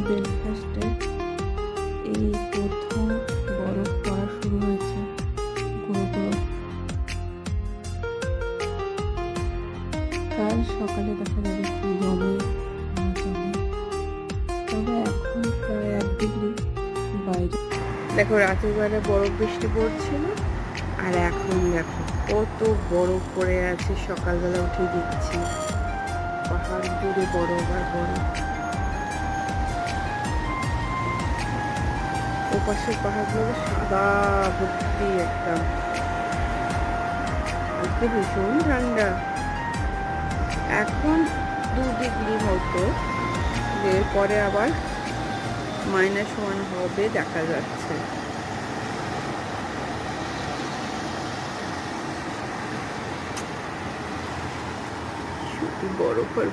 বেলফাস্টে এই প্রথম বরফ পড়া শুরু হয়েছে গুঁড়ো গুঁড়ো। কাল সকালে দেখা যাবে কি জমে না জমে, তবে এখন প্রায় 1 ডিগ্রি বাইরে। দেখো রাতের বেলা বরফ বৃষ্টি পড়ছিল, আর এখন দেখো কত বরফ পড়ে আছে। সকালবেলা উঠে দিচ্ছি পাহাড় জুড়ে বরফ আর বরফ। ওপাশের পাহাড়গুলো সাদা ভর্তি একদম। আজকে ভীষণ ঠান্ডা, এখন 2 ডিগ্রি হতো, এরপরে আবার -1 হবে দেখা যাচ্ছে। শুধু বরফ আর